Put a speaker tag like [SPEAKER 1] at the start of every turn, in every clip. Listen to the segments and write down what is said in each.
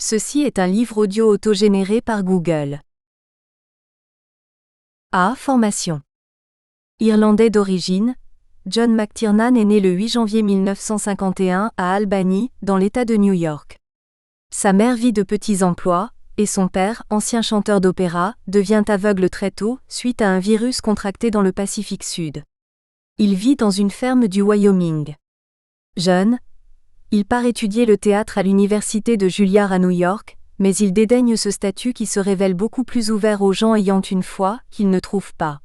[SPEAKER 1] Ceci est un livre audio autogénéré par Google. Formation. Irlandais d'origine, John McTiernan est né le 8 janvier 1951 à Albany, dans l'État de New York. Sa mère vit de petits emplois, et son père, ancien chanteur d'opéra, devient aveugle très tôt, suite à un virus contracté dans le Pacifique Sud. Il vit dans une ferme du Wyoming. Jeune, il part étudier le théâtre à l'université de Juilliard à New York, mais il dédaigne ce statut qui se révèle beaucoup plus ouvert aux gens ayant une foi qu'il ne trouve pas.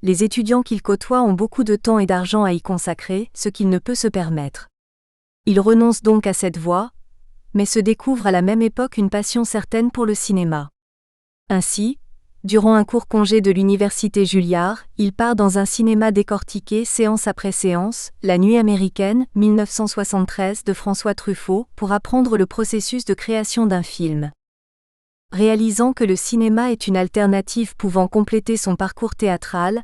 [SPEAKER 1] Les étudiants qu'il côtoie ont beaucoup de temps et d'argent à y consacrer, ce qu'il ne peut se permettre. Il renonce donc à cette voie, mais se découvre à la même époque une passion certaine pour le cinéma. Ainsi, durant un court congé de l'université Juilliard, il part dans un cinéma décortiqué séance après séance, La Nuit américaine, 1973 de François Truffaut, pour apprendre le processus de création d'un film. Réalisant que le cinéma est une alternative pouvant compléter son parcours théâtral,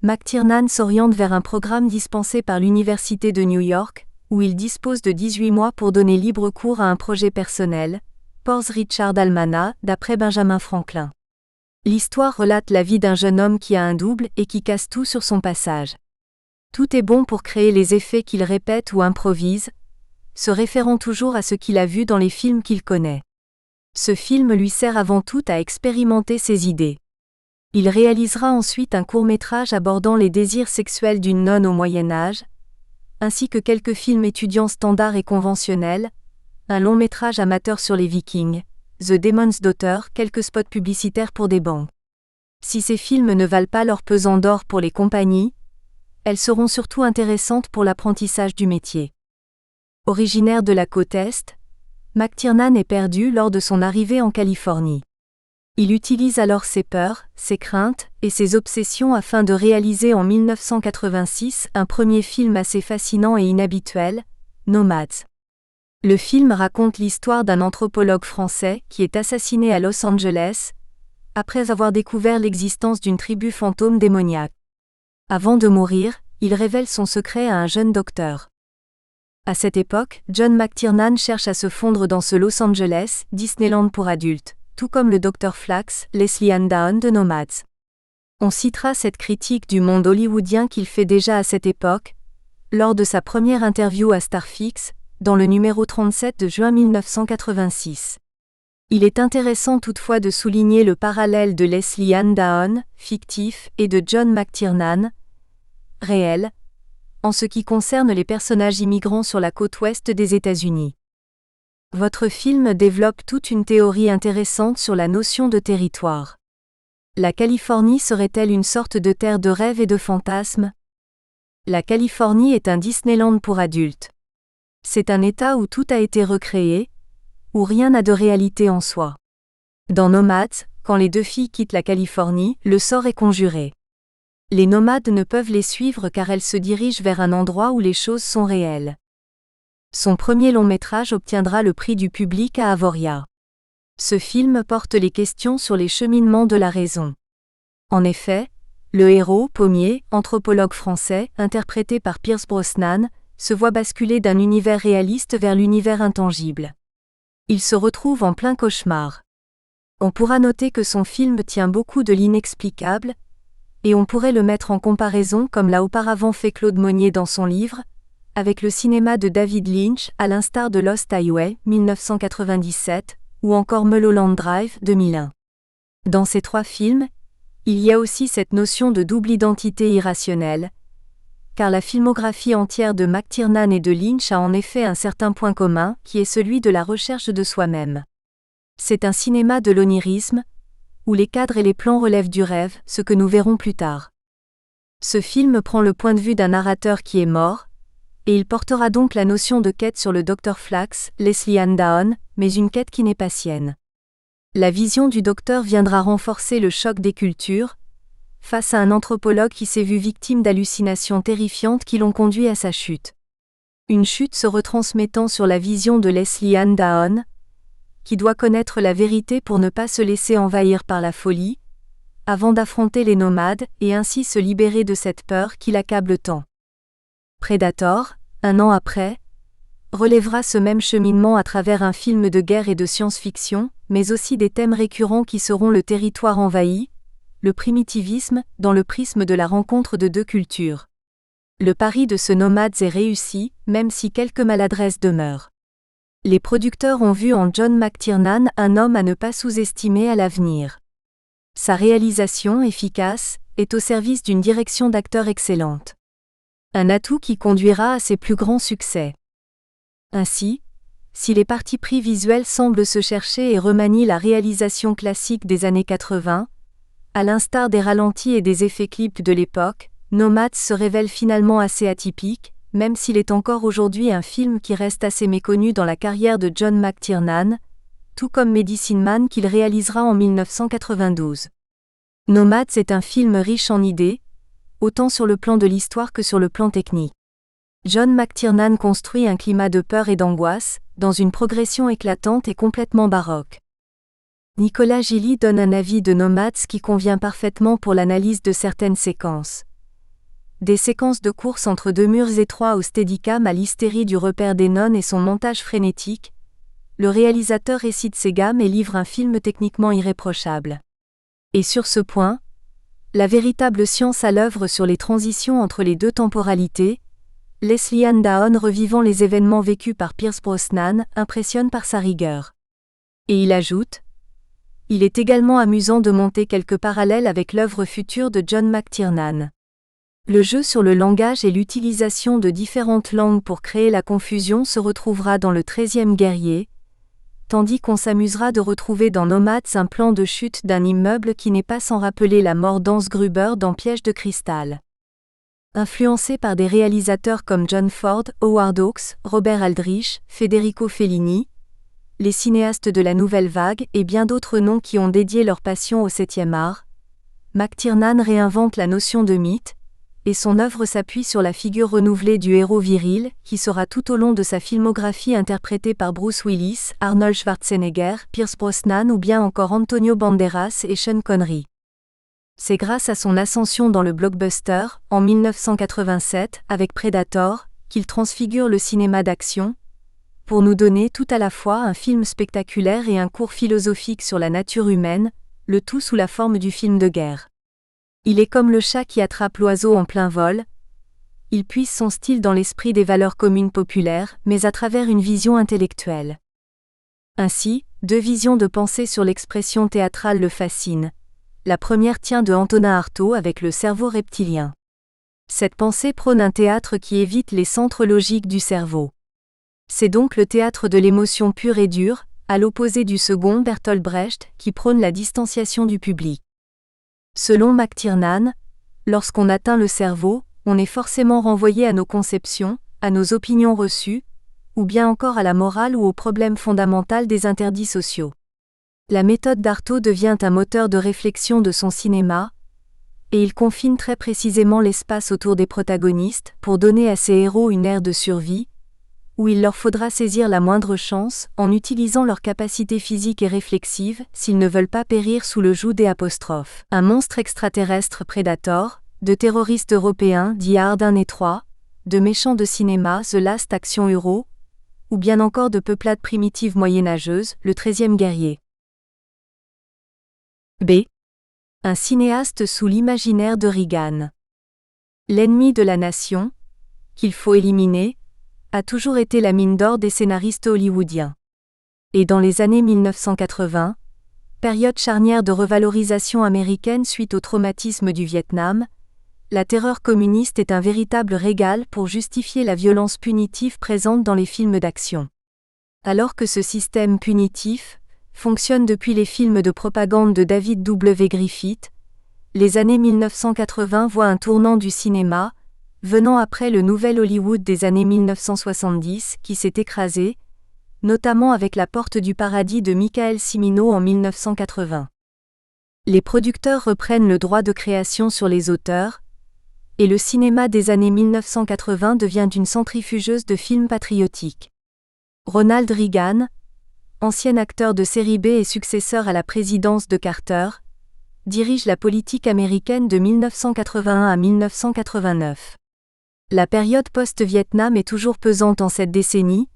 [SPEAKER 1] McTiernan s'oriente vers un programme dispensé par l'Université de New York, où il dispose de 18 mois pour donner libre cours à un projet personnel, Poor's Richard Almana, d'après Benjamin Franklin. L'histoire relate la vie d'un jeune homme qui a un double et qui casse tout sur son passage. Tout est bon pour créer les effets qu'il répète ou improvise, se référant toujours à ce qu'il a vu dans les films qu'il connaît. Ce film lui sert avant tout à expérimenter ses idées. Il réalisera ensuite un court-métrage abordant les désirs sexuels d'une nonne au Moyen-Âge, ainsi que quelques films étudiants standards et conventionnels, un long-métrage amateur sur les Vikings, The Demon's Daughter, quelques spots publicitaires pour des banques. Si ces films ne valent pas leur pesant d'or pour les compagnies, elles seront surtout intéressantes pour l'apprentissage du métier. Originaire de la côte Est, McTiernan est perdu lors de son arrivée en Californie. Il utilise alors ses peurs, ses craintes et ses obsessions afin de réaliser en 1986 un premier film assez fascinant et inhabituel, Nomads. Le film raconte l'histoire d'un anthropologue français qui est assassiné à Los Angeles, après avoir découvert l'existence d'une tribu fantôme démoniaque. Avant de mourir, il révèle son secret à un jeune docteur. À cette époque, John McTiernan cherche à se fondre dans ce Los Angeles, Disneyland pour adultes, tout comme le Dr Flax, Leslie Ann Down de Nomads. On citera cette critique du monde hollywoodien qu'il fait déjà à cette époque, lors de sa première interview à Starfix, dans le numéro 37 de juin 1986. Il est intéressant toutefois de souligner le parallèle de Leslie Ann Down, fictif, et de John McTiernan, réel, en ce qui concerne les personnages immigrants sur la côte ouest des États-Unis. Votre film développe toute une théorie intéressante sur la notion de territoire. La Californie serait-elle une sorte de terre de rêve et de fantasmes ? La Californie est un Disneyland pour adultes. C'est un État où tout a été recréé, où rien n'a de réalité en soi. Dans Nomads, quand les deux filles quittent la Californie, le sort est conjuré. Les nomades ne peuvent les suivre car elles se dirigent vers un endroit où les choses sont réelles. Son premier long-métrage obtiendra le prix du public à Avoria. Ce film porte les questions sur les cheminements de la raison. En effet, le héros, Pommier, anthropologue français, interprété par Pierce Brosnan, se voit basculer d'un univers réaliste vers l'univers intangible. Il se retrouve en plein cauchemar. On pourra noter que son film tient beaucoup de l'inexplicable, et on pourrait le mettre en comparaison comme l'a auparavant fait Claude Monnier dans son livre, avec le cinéma de David Lynch à l'instar de Lost Highway, 1997, ou encore Mulholland Drive, 2001. Dans ces trois films, il y a aussi cette notion de double identité irrationnelle, car la filmographie entière de McTiernan et de Lynch a en effet un certain point commun, qui est celui de la recherche de soi-même. C'est un cinéma de l'onirisme, où les cadres et les plans relèvent du rêve, ce que nous verrons plus tard. Ce film prend le point de vue d'un narrateur qui est mort, et il portera donc la notion de quête sur le Dr Flax, Leslie Ann Down, mais une quête qui n'est pas sienne. La vision du docteur viendra renforcer le choc des cultures, face à un anthropologue qui s'est vu victime d'hallucinations terrifiantes qui l'ont conduit à sa chute. Une chute se retransmettant sur la vision de Leslie Ann Down, qui doit connaître la vérité pour ne pas se laisser envahir par la folie, avant d'affronter les nomades et ainsi se libérer de cette peur qui l'accable tant. Predator, un an après, relèvera ce même cheminement à travers un film de guerre et de science-fiction, mais aussi des thèmes récurrents qui seront le territoire envahi, le primitivisme, dans le prisme de la rencontre de deux cultures. Le pari de ce Nomads est réussi, même si quelques maladresses demeurent. Les producteurs ont vu en John McTiernan un homme à ne pas sous-estimer à l'avenir. Sa réalisation efficace est au service d'une direction d'acteur excellente. Un atout qui conduira à ses plus grands succès. Ainsi, si les partis pris visuels semblent se chercher et remanient la réalisation classique des années 80, à l'instar des ralentis et des effets clips de l'époque, Nomads se révèle finalement assez atypique, même s'il est encore aujourd'hui un film qui reste assez méconnu dans la carrière de John McTiernan, tout comme Medicine Man qu'il réalisera en 1992. Nomads est un film riche en idées, autant sur le plan de l'histoire que sur le plan technique. John McTiernan construit un climat de peur et d'angoisse, dans une progression éclatante et complètement baroque. Nicolas Gilly donne un avis de Nomads qui convient parfaitement pour l'analyse de certaines séquences. Des séquences de course entre deux murs étroits au steadicam à l'hystérie du repère des nonnes et son montage frénétique, le réalisateur récite ses gammes et livre un film techniquement irréprochable. Et sur ce point, la véritable science à l'œuvre sur les transitions entre les deux temporalités, Leslie Ann Down revivant les événements vécus par Pierce Brosnan, impressionne par sa rigueur. Et il ajoute : il est également amusant de monter quelques parallèles avec l'œuvre future de John McTiernan. Le jeu sur le langage et l'utilisation de différentes langues pour créer la confusion se retrouvera dans le 13e guerrier, tandis qu'on s'amusera de retrouver dans Nomads un plan de chute d'un immeuble qui n'est pas sans rappeler la mort d'Hans Gruber dans Piège de cristal. Influencé par des réalisateurs comme John Ford, Howard Hawks, Robert Aldrich, Federico Fellini, les cinéastes de la Nouvelle Vague et bien d'autres noms qui ont dédié leur passion au 7e art, McTiernan réinvente la notion de mythe, et son œuvre s'appuie sur la figure renouvelée du héros viril, qui sera tout au long de sa filmographie interprété par Bruce Willis, Arnold Schwarzenegger, Pierce Brosnan ou bien encore Antonio Banderas et Sean Connery. C'est grâce à son ascension dans le blockbuster, en 1987, avec Predator, qu'il transfigure le cinéma d'action, pour nous donner tout à la fois un film spectaculaire et un cours philosophique sur la nature humaine, le tout sous la forme du film de guerre. Il est comme le chat qui attrape l'oiseau en plein vol. Il puise son style dans l'esprit des valeurs communes populaires, mais à travers une vision intellectuelle. Ainsi, deux visions de pensée sur l'expression théâtrale le fascinent. La première tient de Antonin Artaud avec le cerveau reptilien. Cette pensée prône un théâtre qui évite les centres logiques du cerveau. C'est donc le théâtre de l'émotion pure et dure, à l'opposé du second Bertolt Brecht, qui prône la distanciation du public. Selon McTiernan, lorsqu'on atteint le cerveau, on est forcément renvoyé à nos conceptions, à nos opinions reçues, ou bien encore à la morale ou au problème fondamental des interdits sociaux. La méthode d'Artaud devient un moteur de réflexion de son cinéma, et il confine très précisément l'espace autour des protagonistes pour donner à ces héros une ère de survie, où il leur faudra saisir la moindre chance en utilisant leurs capacités physiques et réflexives s'ils ne veulent pas périr sous le joug des apostrophes. Un monstre extraterrestre Predator, de terroristes européens dits Hard 1 et 3, de méchants de cinéma The Last Action Hero, ou bien encore de peuplades primitives moyenâgeuses, le 13e guerrier. B. Un cinéaste sous l'imaginaire de Reagan. L'ennemi de la nation, qu'il faut éliminer, a toujours été la mine d'or des scénaristes hollywoodiens. Et dans les années 1980, période charnière de revalorisation américaine suite au traumatisme du Vietnam, la terreur communiste est un véritable régal pour justifier la violence punitive présente dans les films d'action. Alors que ce système punitif fonctionne depuis les films de propagande de David W. Griffith, les années 1980 voient un tournant du cinéma, venant après le nouvel Hollywood des années 1970 qui s'est écrasé, notamment avec La Porte du Paradis de Michael Cimino en 1980. Les producteurs reprennent le droit de création sur les auteurs, et le cinéma des années 1980 devient une centrifugeuse de films patriotiques. Ronald Reagan, ancien acteur de série B et successeur à la présidence de Carter, dirige la politique américaine de 1981 à 1989. La période post-Vietnam est toujours pesante en cette décennie,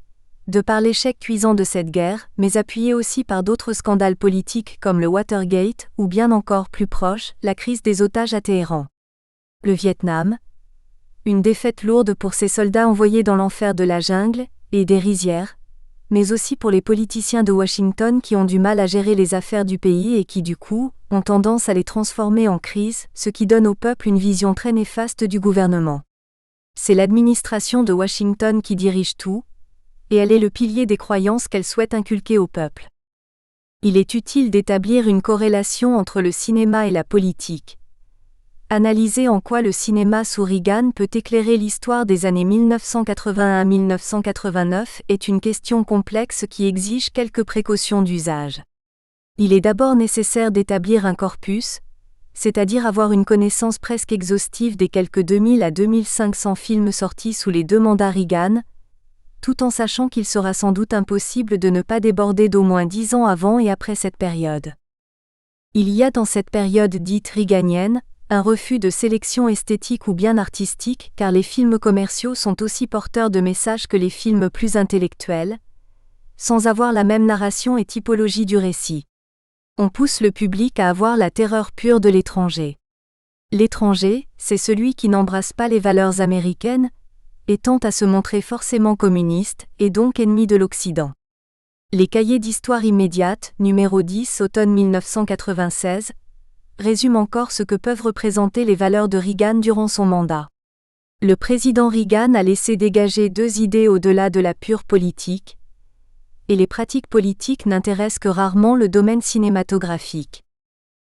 [SPEAKER 1] De par l'échec cuisant de cette guerre, mais appuyé aussi par d'autres scandales politiques comme le Watergate, ou bien encore plus proche, la crise des otages à Téhéran. Le Vietnam. Une défaite lourde pour ces soldats envoyés dans l'enfer de la jungle, et des rizières, mais aussi pour les politiciens de Washington qui ont du mal à gérer les affaires du pays et qui du coup, ont tendance à les transformer en crise, ce qui donne au peuple une vision très néfaste du gouvernement. C'est l'administration de Washington qui dirige tout, et elle est le pilier des croyances qu'elle souhaite inculquer au peuple. Il est utile d'établir une corrélation entre le cinéma et la politique. Analyser en quoi le cinéma sous Reagan peut éclairer l'histoire des années 1981-1989 est une question complexe qui exige quelques précautions d'usage. Il est d'abord nécessaire d'établir un corpus, c'est-à-dire avoir une connaissance presque exhaustive des quelques 2000 à 2500 films sortis sous les deux mandats Reagan, tout en sachant qu'il sera sans doute impossible de ne pas déborder d'au moins 10 ans avant et après cette période. Il y a dans cette période dite reaganienne, un refus de sélection esthétique ou bien artistique car les films commerciaux sont aussi porteurs de messages que les films plus intellectuels, sans avoir la même narration et typologie du récit. On pousse le public à avoir la terreur pure de l'étranger. L'étranger, c'est celui qui n'embrasse pas les valeurs américaines, et tente à se montrer forcément communiste, et donc ennemi de l'Occident. Les cahiers d'histoire immédiate, numéro 10, automne 1996, résument encore ce que peuvent représenter les valeurs de Reagan durant son mandat. Le président Reagan a laissé dégager deux idées au-delà de la pure politique, et les pratiques politiques n'intéressent que rarement le domaine cinématographique.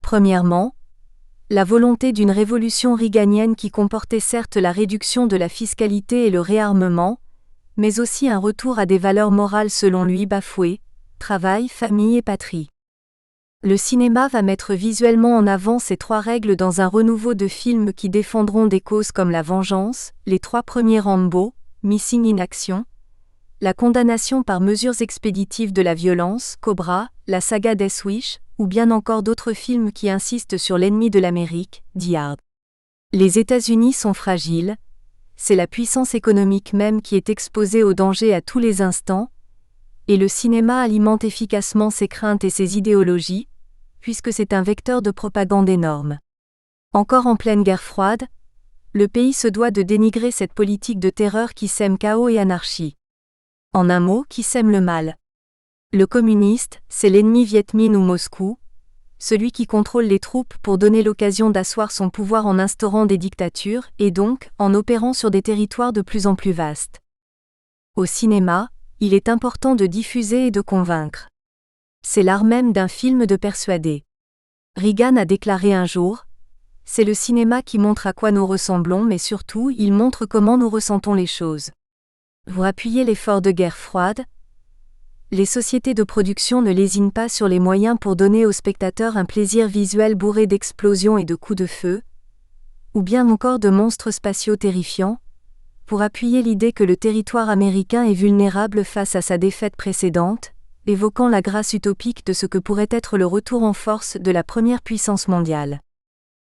[SPEAKER 1] Premièrement, la volonté d'une révolution reaganienne qui comportait certes la réduction de la fiscalité et le réarmement, mais aussi un retour à des valeurs morales selon lui bafouées, travail, famille et patrie. Le cinéma va mettre visuellement en avant ces trois règles dans un renouveau de films qui défendront des causes comme la vengeance, les trois premiers Rambo, Missing in Action, la condamnation par mesures expéditives de la violence, Cobra, la saga Death Wish, ou bien encore d'autres films qui insistent sur l'ennemi de l'Amérique, Die Hard. Les États-Unis sont fragiles, c'est la puissance économique même qui est exposée au danger à tous les instants, et le cinéma alimente efficacement ses craintes et ses idéologies, puisque c'est un vecteur de propagande énorme. Encore en pleine guerre froide, le pays se doit de dénigrer cette politique de terreur qui sème chaos et anarchie. En un mot, qui sème le mal. Le communiste, c'est l'ennemi Viet Minh ou Moscou, celui qui contrôle les troupes pour donner l'occasion d'asseoir son pouvoir en instaurant des dictatures et donc en opérant sur des territoires de plus en plus vastes. Au cinéma, il est important de diffuser et de convaincre. C'est l'art même d'un film de persuader. Reagan a déclaré un jour : « C'est le cinéma qui montre à quoi nous ressemblons mais surtout il montre comment nous ressentons les choses. » Pour appuyer l'effort de guerre froide, les sociétés de production ne lésinent pas sur les moyens pour donner aux spectateurs un plaisir visuel bourré d'explosions et de coups de feu, ou bien encore de monstres spatiaux terrifiants, pour appuyer l'idée que le territoire américain est vulnérable face à sa défaite précédente, évoquant la grâce utopique de ce que pourrait être le retour en force de la première puissance mondiale.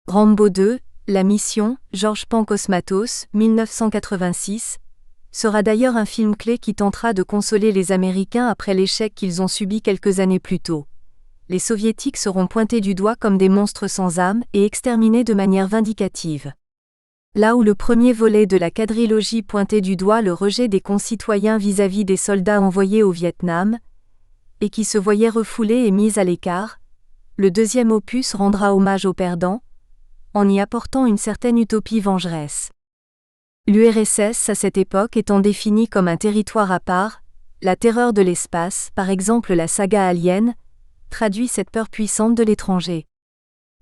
[SPEAKER 1] Rambo 2, La Mission, Georges Pancosmatos, 1986, sera d'ailleurs un film clé qui tentera de consoler les Américains après l'échec qu'ils ont subi quelques années plus tôt. Les Soviétiques seront pointés du doigt comme des monstres sans âme et exterminés de manière vindicative. Là où le premier volet de la quadrilogie pointait du doigt le rejet des concitoyens vis-à-vis des soldats envoyés au Vietnam, et qui se voyaient refoulés et mis à l'écart, le deuxième opus rendra hommage aux perdants, en y apportant une certaine utopie vengeresse. L'URSS à cette époque étant définie comme un territoire à part, la terreur de l'espace, par exemple la saga Alien, traduit cette peur puissante de l'étranger.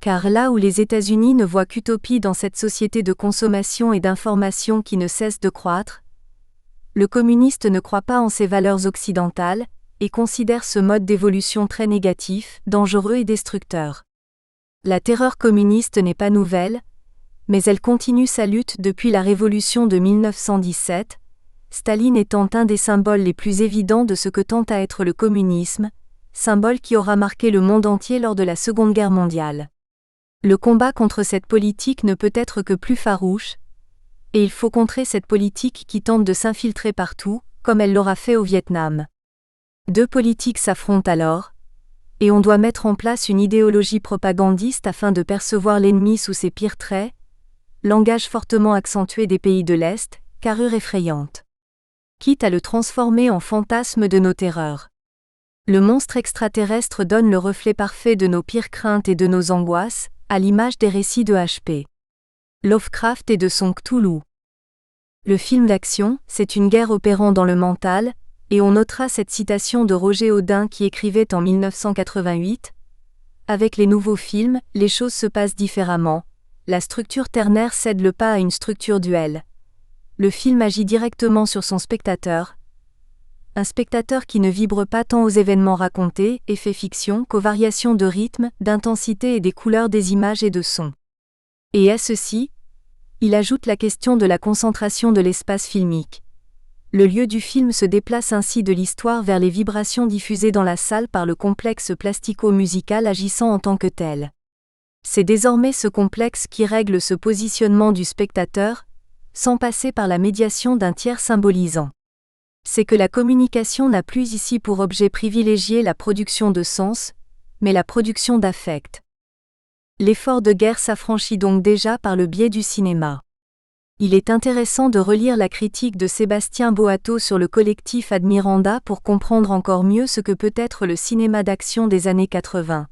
[SPEAKER 1] Car là où les États-Unis ne voient qu'utopie dans cette société de consommation et d'information qui ne cesse de croître, le communiste ne croit pas en ses valeurs occidentales et considère ce mode d'évolution très négatif, dangereux et destructeur. La terreur communiste n'est pas nouvelle, mais elle continue sa lutte depuis la révolution de 1917, Staline étant un des symboles les plus évidents de ce que tend à être le communisme, symbole qui aura marqué le monde entier lors de la Seconde Guerre mondiale. Le combat contre cette politique ne peut être que plus farouche, et il faut contrer cette politique qui tente de s'infiltrer partout, comme elle l'aura fait au Vietnam. Deux politiques s'affrontent alors, et on doit mettre en place une idéologie propagandiste afin de percevoir l'ennemi sous ses pires traits, langage fortement accentué des pays de l'Est, carrure effrayante. Quitte à le transformer en fantasme de nos terreurs. Le monstre extraterrestre donne le reflet parfait de nos pires craintes et de nos angoisses, à l'image des récits de H.P. Lovecraft et de son Cthulhu. Le film d'action, c'est une guerre opérant dans le mental, et on notera cette citation de Roger Houdin qui écrivait en 1988 « Avec les nouveaux films, les choses se passent différemment, la structure ternaire cède le pas à une structure duelle. Le film agit directement sur son spectateur, un spectateur qui ne vibre pas tant aux événements racontés, effets fiction, qu'aux variations de rythme, d'intensité et des couleurs des images et de sons. Et à ceci, il ajoute la question de la concentration de l'espace filmique. Le lieu du film se déplace ainsi de l'histoire vers les vibrations diffusées dans la salle par le complexe plastico-musical agissant en tant que tel. C'est désormais ce complexe qui règle ce positionnement du spectateur, sans passer par la médiation d'un tiers symbolisant. C'est que la communication n'a plus ici pour objet privilégié la production de sens, mais la production d'affect. L'effort de guerre s'affranchit donc déjà par le biais du cinéma. Il est intéressant de relire la critique de Sébastien Boato sur le collectif Admiranda pour comprendre encore mieux ce que peut être le cinéma d'action des années 80.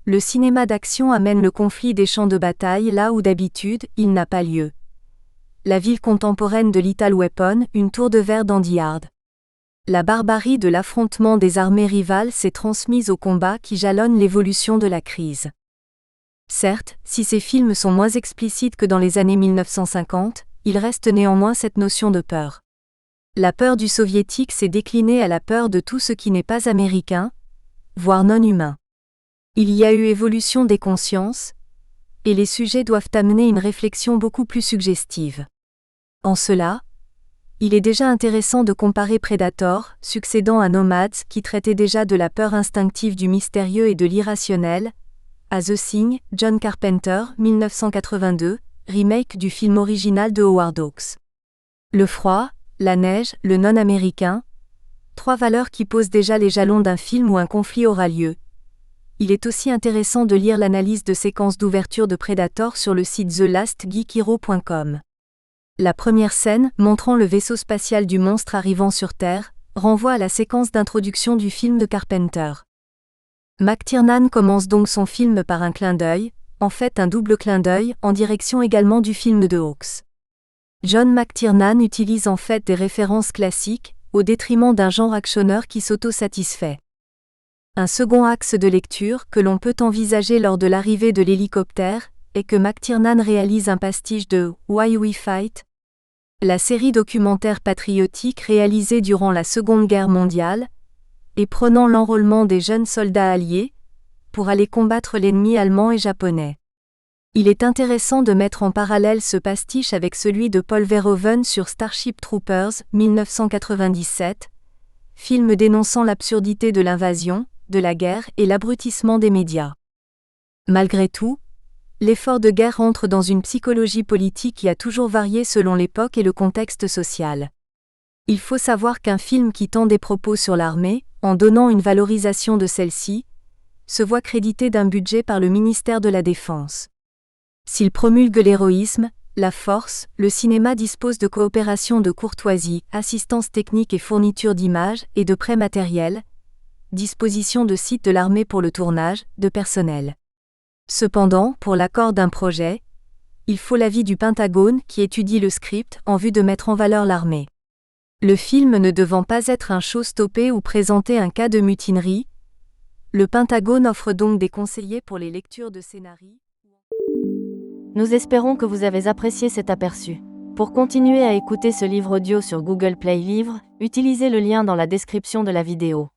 [SPEAKER 1] Le cinéma d'action amène le conflit des champs de bataille là où d'habitude, il n'a pas lieu. La ville contemporaine de Lethal Weapon, une tour de verre d'Andy Hard. La barbarie de l'affrontement des armées rivales s'est transmise au combat qui jalonne l'évolution de la crise. Certes, si ces films sont moins explicites que dans les années 1950, il reste néanmoins cette notion de peur. La peur du soviétique s'est déclinée à la peur de tout ce qui n'est pas américain, voire non humain. Il y a eu évolution des consciences, et les sujets doivent amener une réflexion beaucoup plus suggestive. En cela, il est déjà intéressant de comparer Predator, succédant à Nomads qui traitait déjà de la peur instinctive du mystérieux et de l'irrationnel, à The Thing, John Carpenter, 1982, remake du film original de Howard Hawks. Le froid, la neige, le non-américain, trois valeurs qui posent déjà les jalons d'un film où un conflit aura lieu. Il est aussi intéressant de lire l'analyse de séquence d'ouverture de Predator sur le site thelastgeekhero.com. La première scène, montrant le vaisseau spatial du monstre arrivant sur Terre, renvoie à la séquence d'introduction du film de Carpenter. McTiernan commence donc son film par un clin d'œil, en fait un double clin d'œil, en direction également du film de Hawks. John McTiernan utilise en fait des références classiques, au détriment d'un genre actionneur qui s'auto-satisfait. Un second axe de lecture que l'on peut envisager lors de l'arrivée de l'hélicoptère, est que McTiernan réalise un pastiche de « Why We Fight ?», la série documentaire patriotique réalisée durant la Seconde Guerre mondiale, et prenant l'enrôlement des jeunes soldats alliés, pour aller combattre l'ennemi allemand et japonais. Il est intéressant de mettre en parallèle ce pastiche avec celui de Paul Verhoeven sur Starship Troopers, 1997, film dénonçant l'absurdité de l'invasion, de la guerre et l'abrutissement des médias. Malgré tout, l'effort de guerre entre dans une psychologie politique qui a toujours varié selon l'époque et le contexte social. Il faut savoir qu'un film qui tend des propos sur l'armée, en donnant une valorisation de celle-ci, se voit crédité d'un budget par le ministère de la Défense. S'il promulgue l'héroïsme, la force, le cinéma dispose de coopérations de courtoisie, assistance technique et fourniture d'images et de prêts matériels, disposition de sites de l'armée pour le tournage, de personnel. Cependant, pour l'accord d'un projet, il faut l'avis du Pentagone qui étudie le script en vue de mettre en valeur l'armée. Le film ne devant pas être un show-stoppé ou présenter un cas de mutinerie, le Pentagone offre donc des conseillers pour les lectures de scénarii.
[SPEAKER 2] Nous espérons que vous avez apprécié cet aperçu. Pour continuer à écouter ce livre audio sur Google Play Livres, utilisez le lien dans la description de la vidéo.